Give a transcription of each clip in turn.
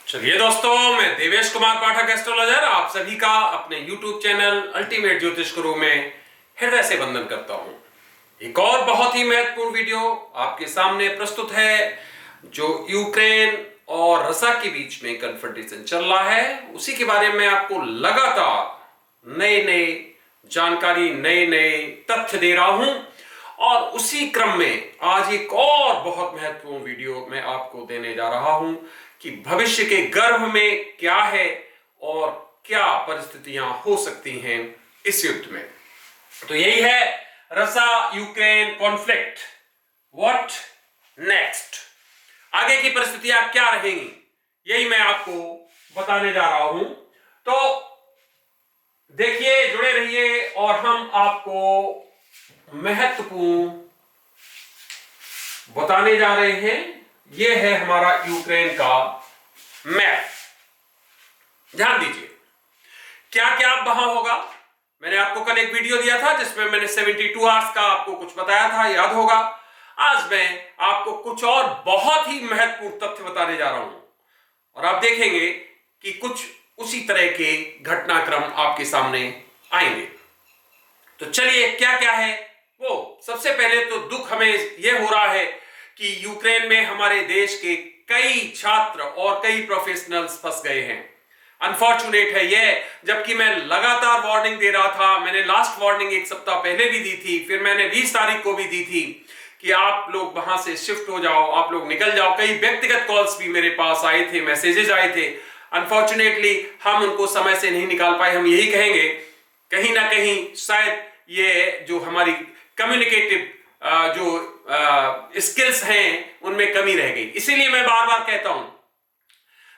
चलिए दोस्तों, मैं देवेश कुमार पाठक एस्ट्रोलॉजर आप सभी का अपने YouTube चैनल अल्टीमेट ज्योतिष गुरु में हृदय से वंदन करता हूं। एक और बहुत ही महत्वपूर्ण वीडियो आपके सामने प्रस्तुत है। जो यूक्रेन और रसिया के बीच में कन्फ्रंटेशन चल रहा है, उसी के बारे में आपको लगातार नए नए जानकारी, नए नए तथ्य दे रहा हूं। और उसी क्रम में आज एक और बहुत महत्वपूर्ण वीडियो मैं आपको देने जा रहा हूं कि भविष्य के गर्भ में क्या है और क्या परिस्थितियां हो सकती हैं इस युद्ध में। तो यही है Russia Ukraine conflict. What next, आगे की परिस्थितियां क्या रहेंगी, यही मैं आपको बताने जा रहा हूं। तो देखिए, जुड़े रहिए और हम आपको महत्वपूर्ण बताने जा रहे हैं। यह है हमारा यूक्रेन का मैप। ध्यान दीजिए क्या क्या वहां होगा। मैंने आपको कल एक वीडियो दिया था जिसमें मैंने 72 आवर्स का आपको कुछ बताया था, याद होगा। आज मैं आपको कुछ और बहुत ही महत्वपूर्ण तथ्य बताने जा रहा हूं और आप देखेंगे कि कुछ उसी तरह के घटनाक्रम आपके सामने आएंगे। तो चलिए, क्या क्या है वो। सबसे पहले तो दुख हमें यह हो रहा है कि यूक्रेन में हमारे देश के कई छात्र और कई प्रोफेशनल्स फंस गए हैं। अनफॉर्चुनेट है यह, जबकि मैं लगातार वार्निंग दे रहा था। मैंने लास्ट वार्निंग एक सप्ताह पहले भी दी थी, फिर मैंने 20 तारीख को भी दी थी कि आप लोग वहां से शिफ्ट हो जाओ, आप लोग निकल जाओ। कई व्यक्तिगत कॉल्स भी मेरे पास आए थे, मैसेजेस आए थे। अनफॉर्चुनेटली हम उनको समय से नहीं निकाल पाए। हम यही कहेंगे कहीं ना कहीं शायद ये जो हमारी कम्युनिकेटिव जो स्किल्स हैं उनमें कमी रह गई। इसीलिए मैं बार बार कहता हूं,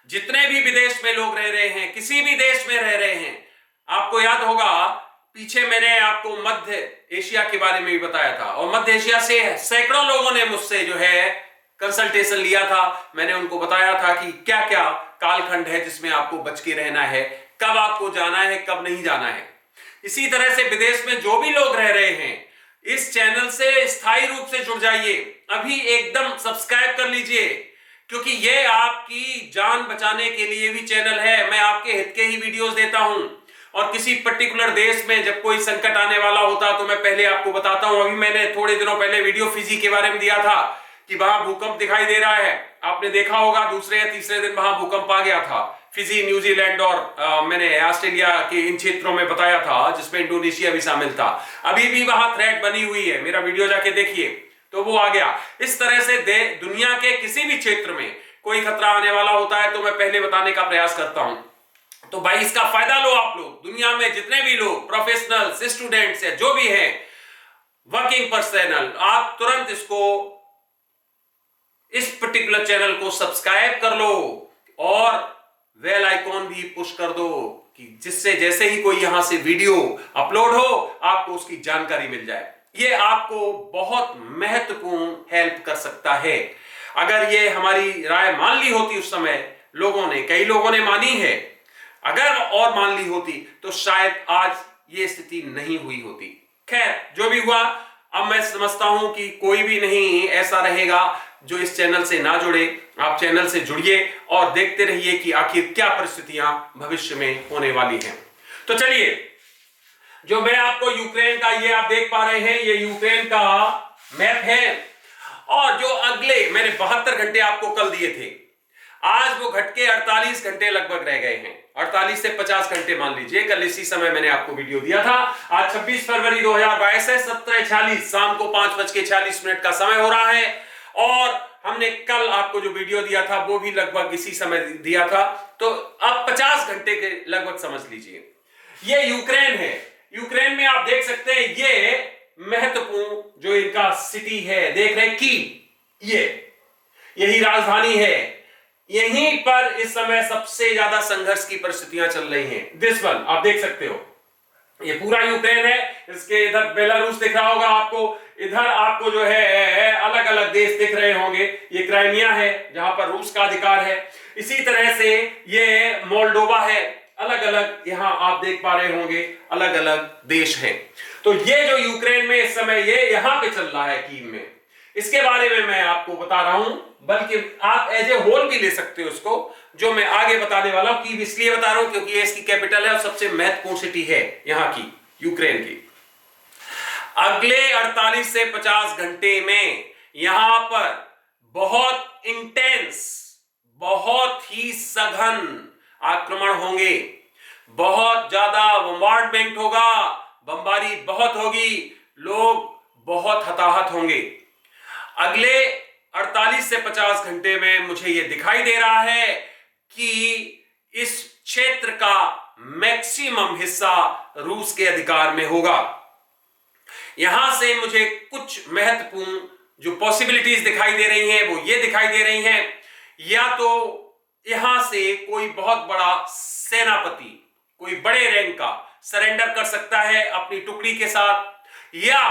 जितने भी विदेश में लोग रह रहे हैं, किसी भी देश में रह रहे हैं, आपको याद होगा पीछे मैंने आपको मध्य एशिया के बारे में भी बताया था और मध्य एशिया से सैकड़ों लोगों ने मुझसे जो है कंसल्टेशन लिया था। मैंने उनको बताया था कि क्या क्या कालखंड है जिसमें आपको बच के रहना है, कब आपको जाना है, कब नहीं जाना है। इसी तरह से विदेश में जो भी लोग रह रहे हैं, इस चैनल से स्थायी रूप से जुड़ जाइए। अभी एकदम सब्सक्राइब कर लीजिए, क्योंकि यह आपकी जान बचाने के लिए भी चैनल है। मैं आपके हित के ही वीडियोस देता हूं और किसी पर्टिकुलर देश में जब कोई संकट आने वाला होता तो मैं पहले आपको बताता हूं। अभी मैंने थोड़े दिनों पहले वीडियो फिजी के बारे में दिया था कि वहां भूकंप दिखाई दे रहा है। आपने देखा होगा दूसरे या तीसरे दिन वहां भूकंप आ गया था। फिजी, न्यूजीलैंड और मैंने ऑस्ट्रेलिया के इन क्षेत्रों में बताया था, जिसमें इंडोनेशिया भी शामिल था। अभी भी वहां थ्रेट बनी हुई है, मेरा वीडियो जाके देखिए तो वो आ गया। इस तरह से दुनिया के किसी भी क्षेत्र में कोई खतरा आने वाला होता है तो मैं पहले बताने का प्रयास करता हूं। तो भाई इसका फायदा लो आप लोग। दुनिया में जितने भी लोग प्रोफेशनल्स, स्टूडेंट्स या जो भी हैं, वर्किंग पर्सनल, आप तुरंत इस पर्टिकुलर चैनल को सब्सक्राइब कर लो और बेल आइकॉन भी पुश कर दो कि जिससे जैसे ही कोई यहां से वीडियो अपलोड हो आपको उसकी जानकारी मिल जाए। ये आपको बहुत महत्वपूर्ण हेल्प कर सकता है। अगर ये हमारी राय मान ली होती उस समय कई लोगों ने मानी है, अगर और मान ली होती तो शायद आज ये स्थिति नहीं हुई होती। खैर, जो भी हुआ, अब मैं समझता हूं कि कोई भी नहीं ऐसा रहेगा जो इस चैनल से ना जुड़े। आप चैनल से जुड़िए और देखते रहिए कि आखिर क्या परिस्थितियां भविष्य में होने वाली हैं। तो चलिए, जो मैं आपको यूक्रेन का, ये आप देख पा रहे हैं, ये यूक्रेन का मैप है। और जो अगले मैंने 72 घंटे आपको कल दिए थे, आज वो घट के 48 घंटे लगभग रह गए हैं। 48 से 50 घंटे मान लीजिए। कल इसी समय मैंने आपको वीडियो दिया था। आज 26 फरवरी 2022 है, 17:46 शाम को 5:46 का समय हो रहा है। और हमने कल आपको जो वीडियो दिया था वो भी लगभग इसी समय दिया था। तो अब 50 घंटे के लगभग समझ लीजिए। ये यूक्रेन है। यूक्रेन में आप देख सकते हैं ये महत्वपूर्ण जो इनका सिटी है, देख रहे हैं कीव, यही राजधानी है। यहीं पर इस समय सबसे ज्यादा संघर्ष की परिस्थितियां चल रही हैं। दिस वन आप देख सकते हो, ये पूरा यूक्रेन है। इसके इधर बेलारूस दिख रहा होगा आपको, इधर आपको जो है अलग अलग देश दिख रहे होंगे। ये क्राइमिया है जहां पर रूस का अधिकार है। इसी तरह से ये मोल्डोवा है। अलग अलग यहां आप देख पा रहे होंगे अलग अलग देश हैं। तो ये जो यूक्रेन में इस समय ये यहां पे चल रहा है कीव में, इसके बारे में मैं आपको बता रहा हूं, बल्कि आप एज ए होल भी ले सकते हो उसको, जो मैं आगे बताने वाला हूं। कीव इसलिए बता रहा हूं क्योंकि ये इसकी कैपिटल है और सबसे महत्वपूर्ण सिटी है यहां की, यूक्रेन की। अगले 48 से 50 घंटे में यहां पर बहुत इंटेंस, बहुत ही सघन आक्रमण होंगे, बहुत ज्यादा बम्बार्डमेंट होगा, बमबारी बहुत होगी, लोग बहुत हताहत होंगे। अगले 48 से 50 घंटे में मुझे यह दिखाई दे रहा है कि इस क्षेत्र का मैक्सिमम हिस्सा रूस के अधिकार में होगा। यहां से मुझे कुछ महत्वपूर्ण जो पॉसिबिलिटीज दिखाई दे रही हैं वो ये दिखाई दे रही हैं, या तो यहां से कोई बहुत बड़ा सेनापति, कोई बड़े रैंक का सरेंडर कर सकता है अपनी टुकड़ी के साथ, या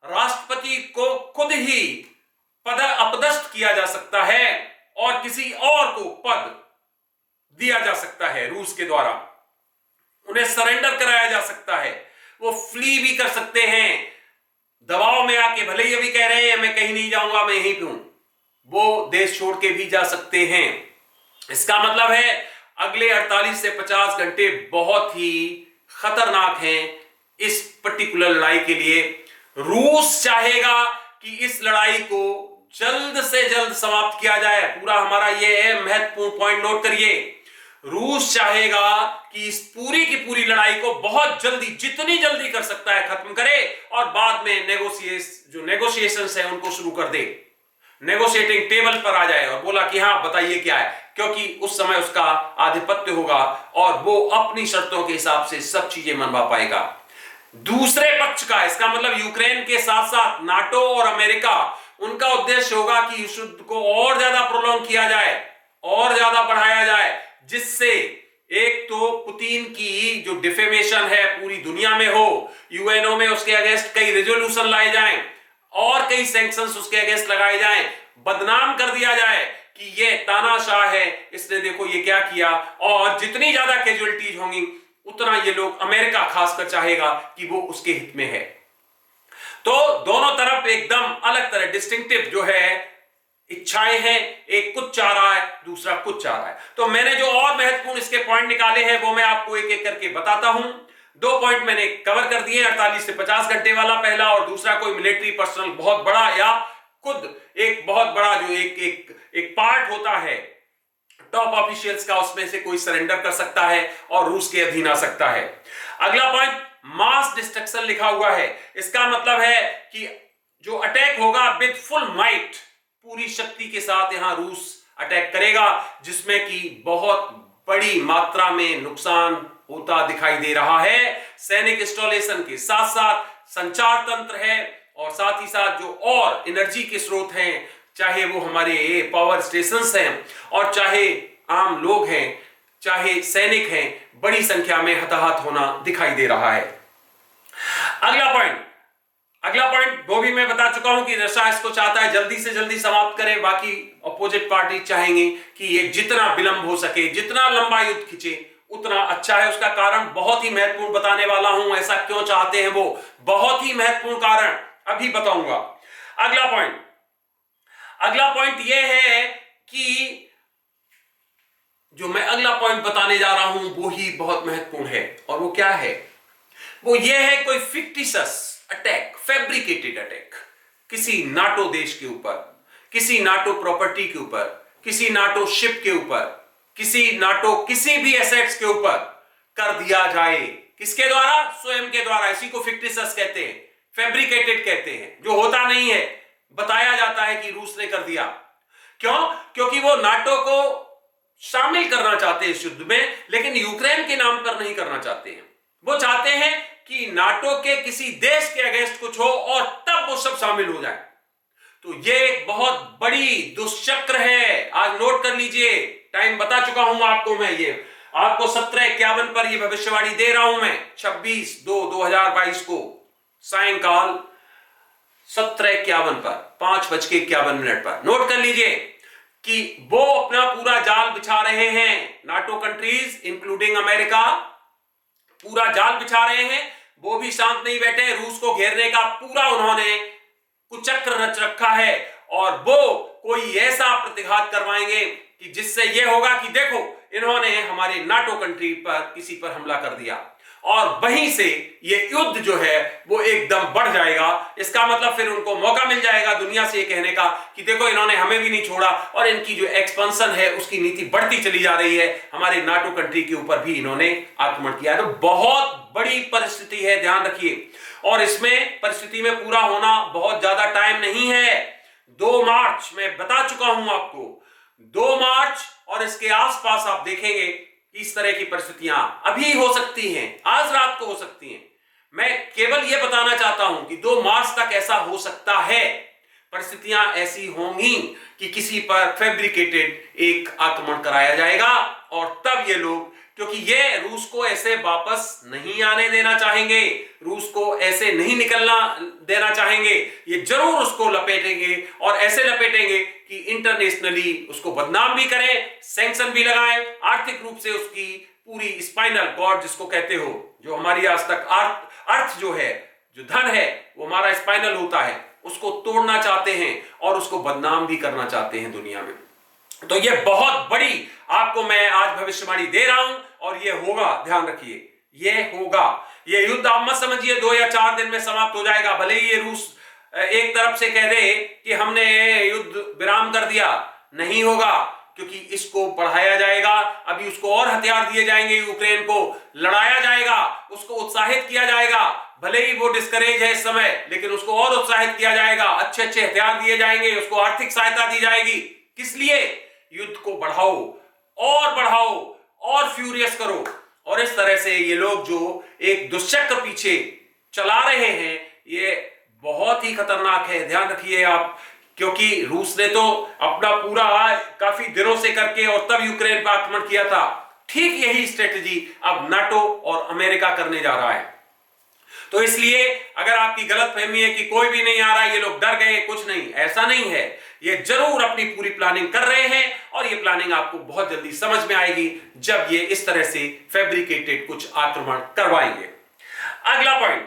राष्ट्रपति को खुद ही अपदस्थ किया जा सकता है और किसी और को पद दिया जा सकता है रूस के द्वारा, उन्हें सरेंडर कराया जा सकता है। वो फ्ली भी कर सकते हैं, दबाव में आके, भले ही अभी कह रहे हैं मैं कहीं नहीं जाऊंगा, मैं यहीं पे हूं, वो देश छोड़ के भी जा सकते हैं। इसका मतलब है अगले 48 से 50 घंटे बहुत ही खतरनाक हैं इस पर्टिकुलर लड़ाई के लिए। रूस चाहेगा कि इस लड़ाई को जल्द से जल्द समाप्त किया जाए। पूरा हमारा यह है, महत्वपूर्ण पॉइंट नोट करिए। रूस चाहेगा कि इस पूरी की पूरी लड़ाई को बहुत जल्दी, जितनी जल्दी कर सकता है खत्म करे और बाद में नेगोशिएशंस है उनको शुरू कर दे, नेगोशिएटिंग टेबल पर आ जाए और बोला कि हाँ बताइए क्या है, क्योंकि उस समय उसका आधिपत्य होगा और वो अपनी शर्तों के हिसाब से सब चीजें मनवा पाएगा। दूसरे पक्ष का, इसका मतलब यूक्रेन के साथ साथ नाटो और अमेरिका, उनका उद्देश्य होगा कि इस युद्ध को और ज्यादा प्रोलॉन्ग किया जाए, और ज्यादा बढ़ाया जाए, जिससे एक तो पुतिन की जो डिफेमेशन है पूरी दुनिया में हो, यूएनओ में उसके अगेंस्ट कई रेजोल्यूशन लाए जाएं और कई सैंक्शंस उसके अगेंस्ट लगाए जाएं, बदनाम कर दिया जाए कि ये तानाशाह है, इसने देखो ये क्या किया, और जितनी ज्यादा कैजुअलिटीज होंगी उतना ये लोग, अमेरिका खासकर चाहेगा कि वो उसके हित में है। तो दोनों तरफ एकदम अलग तरह डिस्टिंक्टिव जो है इच्छाएं हैं, एक कुछ चाह रहा है, दूसरा कुछ चाह रहा है। तो मैंने जो और महत्वपूर्ण इसके पॉइंट निकाले हैं वो मैं आपको एक एक करके बताता हूं। 2 पॉइंट मैंने कवर कर दिए, 48 से 50 घंटे वाला पहला, और दूसरा कोई मिलिट्री पर्सनल बहुत बड़ा, या खुद एक बहुत बड़ा जो एक पार्ट होता है टॉप ऑफिशियल्स का, उसमें से कोई सरेंडर कर सकता है और रूस के अधीन आ सकता है। अगला पॉइंट मास डिस्ट्रक्शन लिखा हुआ है। इसका मतलब है कि जो अटैक होगा विद फुल माइट, पूरी शक्ति के साथ यहां रूस अटैक करेगा, जिसमें कि बहुत बड़ी मात्रा में नुकसान होता दिखाई दे रहा है। सैनिक इंस्टॉलेशन के साथ साथ संचार तंत्र है और साथ ही साथ जो और एनर्जी के स्रोत हैं, चाहे वो हमारे पावर स्टेशंस हैं और चाहे आम लोग हैं, चाहे सैनिक हैं, बड़ी संख्या में हताहत होना दिखाई दे रहा है। अगला पॉइंट वो भी मैं बता चुका हूं कि रशिया इसको चाहता है जल्दी से जल्दी समाप्त करे, बाकी अपोजिट पार्टी चाहेंगे कि ये जितना विलंब हो सके, जितना लंबा युद्ध खिंचे उतना अच्छा है। उसका कारण बहुत ही महत्वपूर्ण बताने वाला हूं, ऐसा क्यों चाहते हैं वो, बहुत ही महत्वपूर्ण कारण अभी बताऊंगा। अगला पॉइंट यह है कि जो मैं अगला पॉइंट बताने जा रहा हूं वो ही बहुत महत्वपूर्ण है, और वो क्या है, वो ये है कोई फिक्टिशियस अटैक, फैब्रिकेटेड अटैक किसी नाटो देश के ऊपर, किसी नाटो प्रॉपर्टी के ऊपर, किसी नाटो शिप के ऊपर, किसी नाटो किसी भी एसेट्स के ऊपर कर दिया जाए। किसके द्वारा? स्वयं के द्वारा। इसी को फिक्टिशियस कहते हैं, फैब्रिकेटेड कहते हैं, जो होता नहीं है, बताया जाता है कि रूस ने कर दिया। क्यों? क्योंकि वो नाटो को शामिल करना चाहते हैं इस युद्ध में, लेकिन यूक्रेन के नाम पर नहीं करना चाहते हैं। वो चाहते हैं कि नाटो के किसी देश के अगेंस्ट कुछ हो और तब वो सब शामिल हो जाए। तो ये एक बहुत बड़ी दुष्चक्र है, आज नोट कर लीजिए, टाइम बता चुका हूं आपको मैं, ये आपको 17:51 पर ये भविष्यवाणी दे रहा हूं मैं, 26/2/2022 को सायंकाल 17:51 पर 5:51 पर नोट कर लीजिए कि वो अपना पूरा जाल बिछा रहे हैं, नाटो कंट्रीज इंक्लूडिंग अमेरिका पूरा जाल बिछा रहे हैं। वो भी शांत नहीं बैठे, रूस को घेरने का पूरा उन्होंने कुचक्र रच रखा है और वो कोई ऐसा प्रतिघात करवाएंगे कि जिससे यह होगा कि देखो इन्होंने हमारे नाटो कंट्री पर किसी पर हमला कर दिया और वहीं से ये युद्ध जो है वो एकदम बढ़ जाएगा। इसका मतलब फिर उनको मौका मिल जाएगा दुनिया से ये कहने का कि देखो इन्होंने हमें भी नहीं छोड़ा और इनकी जो एक्सपेंशन है उसकी नीति बढ़ती चली जा रही है, हमारे नाटो कंट्री के ऊपर भी इन्होंने आक्रमण किया है। तो बहुत बड़ी परिस्थिति है, ध्यान रखिए। और इसमें परिस्थिति में पूरा होना बहुत ज्यादा टाइम नहीं है। 2 मार्च मैं बता चुका हूं आपको, 2 मार्च और इसके आसपास आप देखेंगे इस तरह की परिस्थितियां अभी हो सकती हैं, आज रात को हो सकती हैं। मैं केवल यह बताना चाहता हूं कि 2 मार्च तक ऐसा हो सकता है, परिस्थितियां ऐसी होंगी कि किसी पर फैब्रिकेटेड एक आक्रमण कराया जाएगा और तब ये लोग, क्योंकि ये रूस को ऐसे वापस नहीं आने देना चाहेंगे, रूस को ऐसे नहीं निकलना देना चाहेंगे, ये जरूर उसको लपेटेंगे और ऐसे लपेटेंगे कि इंटरनेशनली उसको बदनाम भी करें, सैंक्शन भी लगाएं, आर्थिक रूप से उसकी पूरी स्पाइनल कॉर्ड जिसको कहते हो, जो हमारी आज तक अर्थ जो है, जो धन है वो हमारा स्पाइनल होता है, उसको तोड़ना चाहते हैं और उसको बदनाम भी करना चाहते हैं दुनिया में। तो ये बहुत बड़ी आपको मैं आज भविष्यवाणी दे रहा हूं और ये होगा, ध्यान रखिए, ये होगा। ये युद्ध आप मत समझिए 2 या 4 दिन में समाप्त हो जाएगा। भले ही ये रूस एक तरफ से कह दे कि हमने युद्ध विराम कर दिया, नहीं होगा, क्योंकि इसको बढ़ाया जाएगा। अभी उसको और हथियार दिए जाएंगे, यूक्रेन को लड़ाया जाएगा, उसको उत्साहित किया जाएगा। भले ही वो डिस्करेज है इस समय, लेकिन उसको और उत्साहित किया जाएगा, अच्छे अच्छे हथियार दिए जाएंगे, उसको आर्थिक सहायता दी जाएगी। किस लिए? युद्ध को बढ़ाओ और फ्यूरियस करो। और इस तरह से ये लोग जो एक दुष्चक्र पीछे चला रहे हैं, ये बहुत ही खतरनाक है, ध्यान रखिए आप। क्योंकि रूस ने तो अपना पूरा काफी दिनों से करके और तब यूक्रेन पर आक्रमण किया था, ठीक यही स्ट्रेटजी अब नाटो और अमेरिका करने जा रहा है। तो इसलिए अगर आपकी गलतफहमी है कि कोई भी नहीं आ रहा, ये लोग डर गए, कुछ नहीं, ऐसा नहीं है। ये जरूर अपनी पूरी प्लानिंग कर रहे हैं और ये प्लानिंग आपको बहुत जल्दी समझ में आएगी जब ये इस तरह से फैब्रिकेटेड कुछ आक्रमण करवाएंगे। अगला पॉइंट,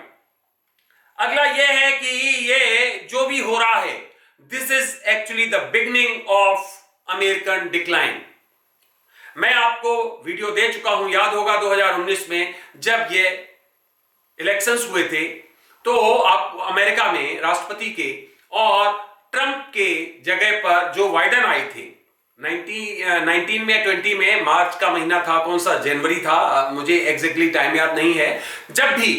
अगला ये है कि ये जो भी हो रहा है, this is actually the beginning of American decline. मैं आपको वीडियो दे चुका हूं, याद होगा 2019 में जब ये इलेक्शंस हुए थे, तो आप अमेरिका में राष्ट्रपति के और ट्रंप के जगह पर जो बाइडेन आए थे 19 में 20 में, मार्च का महीना था, कौन सा जनवरी था, मुझे एग्जैक्टली टाइम याद नहीं है। जब भी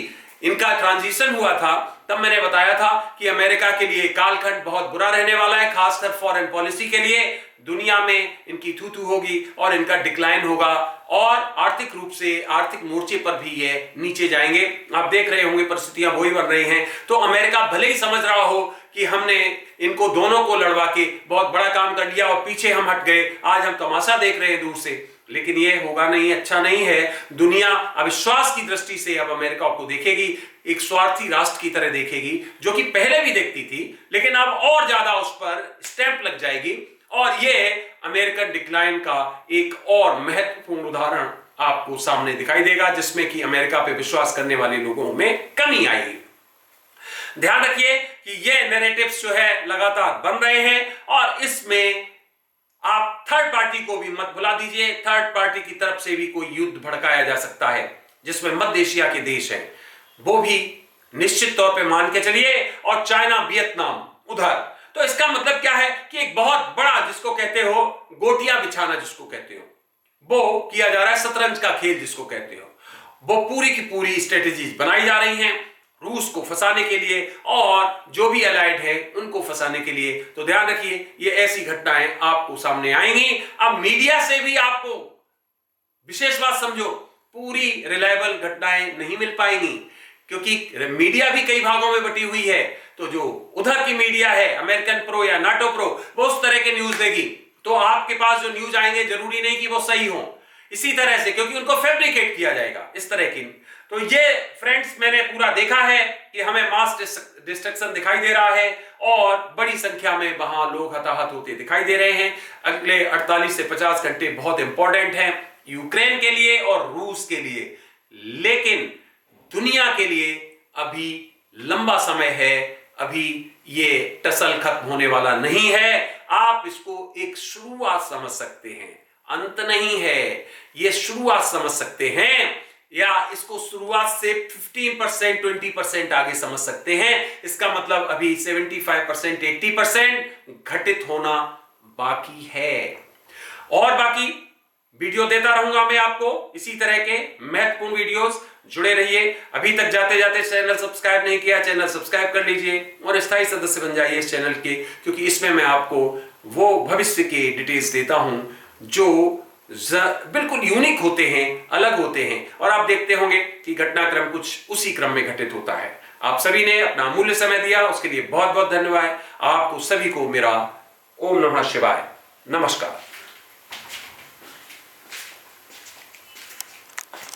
इनका ट्रांजिशन हुआ था तब मैंने बताया था कि अमेरिका के लिए कालखंड बहुत बुरा रहने वाला है, खासकर फॉरेन पॉलिसी के लिए। दुनिया में इनकी थू होगी और इनका डिक्लाइन होगा और आर्थिक रूप से, आर्थिक मोर्चे पर भी ये नीचे जाएंगे। आप देख रहे होंगे परिस्थितियां वही बन रही हैं। तो अमेरिका भले ही समझ रहा हो कि हमने इनको दोनों को लड़वा के बहुत बड़ा काम कर लिया और पीछे हम हट गए, आज हम तमाशा देख रहे हैं दूर से, लेकिन ये होगा नहीं, अच्छा नहीं है। दुनिया अविश्वास की दृष्टि से अब अमेरिका को देखेगी, एक स्वार्थी राष्ट्र की तरह देखेगी, जो कि पहले भी देखती थी, लेकिन अब और ज्यादा उस पर स्टैंप लग जाएगी। और ये अमेरिकन डिक्लाइन का एक और महत्वपूर्ण उदाहरण आपको सामने दिखाई देगा, जिसमें कि अमेरिका पे विश्वास करने वाले लोगों में कमी आएगी। ध्यान रखिए कि ये नैरेटिव्स जो है लगातार बन रहे हैं और इसमें आप थर्ड पार्टी को भी मत भुला दीजिए। थर्ड पार्टी की तरफ से भी कोई युद्ध भड़काया जा सकता है, जिसमें मध्य एशिया के देश हैं, वो भी निश्चित तौर पे मान के चलिए, और चाइना, वियतनाम उधर। तो इसका मतलब क्या है कि एक बहुत बड़ा, जिसको कहते हो गोटियां बिछाना, जिसको कहते हो, वो किया जा रहा है, शतरंज का खेल जिसको कहते हो, वो पूरी की पूरी स्ट्रेटेजीज बनाई जा रही हैं रूस को फंसाने के लिए और जो भी अलाइड है उनको फंसाने के लिए। तो ध्यान रखिए, ये ऐसी घटनाएं आपको सामने आएंगी। अब मीडिया से भी आपको विशेष बात समझो, पूरी रिलायबल घटनाएं नहीं मिल पाएंगी, क्योंकि मीडिया भी कई भागों में बटी हुई है। तो जो उधर की मीडिया है, अमेरिकन प्रो या नाटो प्रो, वो उस तरह के न्यूज देगी, तो आपके पास जो न्यूज आएंगे जरूरी नहीं कि वो सही हो इसी तरह से, क्योंकि उनको फैब्रिकेट किया जाएगा इस तरह की। तो ये फ्रेंड्स मैंने पूरा देखा है कि हमें मास डिस्ट्रक्शन दिखाई दे रहा है और बड़ी संख्या में वहां लोग हताहत होते दिखाई दे रहे हैं। अगले 48 से 50 घंटे बहुत इंपॉर्टेंट हैं यूक्रेन के लिए और रूस के लिए, लेकिन दुनिया के लिए अभी लंबा समय है, अभी ये टसल खत्म होने वाला नहीं है। आप इसको एक शुरुआत समझ सकते हैं, अंत नहीं है, ये शुरुआत समझ सकते हैं, या इसको शुरुआत से 15% 20% आगे समझ सकते हैं। इसका मतलब अभी 75% 80% घटित होना बाकी है। और बाकी वीडियो देता रहूंगा मैं आपको इसी तरह के महत्वपूर्ण वीडियोस। जुड़े रहिए। अभी तक जाते जाते चैनल सब्सक्राइब नहीं किया, चैनल सब्सक्राइब कर लीजिए और स्थायी सदस्य बन जाइए इस चैनल के, क्योंकि इसमें मैं आपको वो भविष्य के डिटेल्स देता हूं जो बिल्कुल यूनिक होते हैं, अलग होते हैं, और आप देखते होंगे कि घटनाक्रम कुछ उसी क्रम में घटित होता है। आप सभी ने अपना अमूल्य समय दिया, उसके लिए बहुत बहुत धन्यवाद। आपको सभी को मेरा ओम नमः शिवाय, नमस्कार।